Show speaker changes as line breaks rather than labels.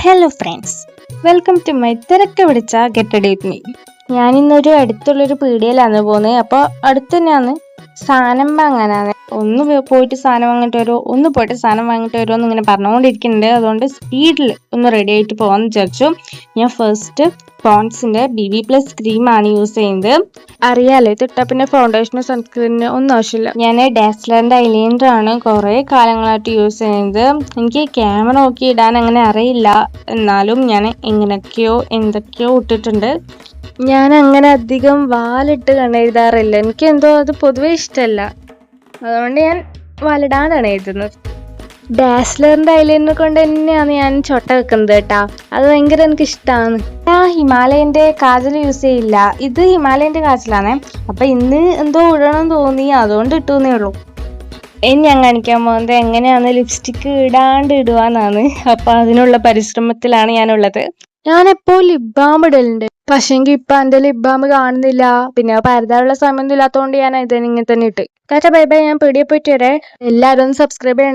Hello friends, welcome to my തിരക്ക് പിടിച്ച get ready with me. ഞാനിന്നൊരു അടുത്തുള്ളൊരു പീടികയിലാണ് പോകുന്നത്. അപ്പോൾ അടുത്ത് തന്നെയാണ് സാധനം വാങ്ങാനാണ്. ഒന്ന് പോയിട്ട് സാധനം വാങ്ങിട്ട് വരുമോ, ഒന്ന് പോയിട്ട് സാധനം വാങ്ങിട്ട് വരുമോ എന്ന് ഇങ്ങനെ പറഞ്ഞുകൊണ്ടിരിക്കുന്നുണ്ട്. അതുകൊണ്ട് സ്പീഡിൽ ഒന്ന് റെഡി ആയിട്ട് പോകാമെന്ന് വിചാരിച്ചു. ഞാൻ ഫസ്റ്റ് പോൺസിൻ്റെ BB+ ക്രീമാണ് യൂസ് ചെയ്യുന്നത്. അറിയാലോ, തൊട്ടാ പിന്നെ ഫൗണ്ടേഷനോ സൺസ്ക്രീനോ ഒന്നും ആവശ്യമില്ല. ഞാൻ ഡാസ്ലറിൻ്റെ ഐലൈനർ ആണ് കുറേ കാലങ്ങളായിട്ട് യൂസ് ചെയ്യുന്നത്. എനിക്ക് ക്യാമറ നോക്കി ഇടാൻ അങ്ങനെ അറിയില്ല, എന്നാലും ഞാൻ എന്തൊക്കെയോ ഇട്ടിട്ടുണ്ട്. ഞാൻ അങ്ങനെ അധികം വാലിട്ട് കണ്ണെഴുതാറില്ല. എനിക്ക് എന്തോ അത് പൊതുവെ ഇഷ്ടമല്ല, അതുകൊണ്ട് ഞാൻ വാലിടാനാണ് എഴുതുന്നത്. ഡാസ്ലറിൻ്റെ ഐലൈനർ കൊണ്ട് തന്നെയാണ് ഞാൻ ചൊട്ട വെക്കുന്നത് കേട്ടാ. അത് ഭയങ്കര എനിക്ക് ഇഷ്ടമാണ്. ഞാൻ ഹിമാലയൻ്റെ കാജൽ യൂസ് ചെയ്യില്ല. ഇത് ഹിമാലയൻ്റെ കാജലാണേ. അപ്പം ഇന്ന് എന്തോ ഇടണം തോന്നി, അതുകൊണ്ട് ഇട്ടുവെന്നേ ഉള്ളൂ. ഇനി ഞാൻ കാണിക്കാൻ പോകുന്നത് എങ്ങനെയാണ് ലിപ്സ്റ്റിക്ക് ഇടാണ്ട് ഇടുവാന്നാണ്. അപ്പം അതിനുള്ള പരിശ്രമത്തിലാണ് ഞാനുള്ളത്. ഞാനെപ്പോൾ ലിപ് ബാം ഇടലുണ്ട്, പക്ഷെങ്കിൽ ഇപ്പം എൻ്റെ ലിപ് ബാം കാണുന്നില്ല. പിന്നെ പരതാനുള്ള സമയമൊന്നും ഇല്ലാത്തതുകൊണ്ട് ഞാൻ ഇങ്ങനെ തന്നെ ഇട്ട്. ബൈ ബൈ, ഞാൻ പീടികയിൽ പോയിട്ട് വരെ. എല്ലാവരും ഒന്ന് സബ്സ്ക്രൈബ് ചെയ്യണം.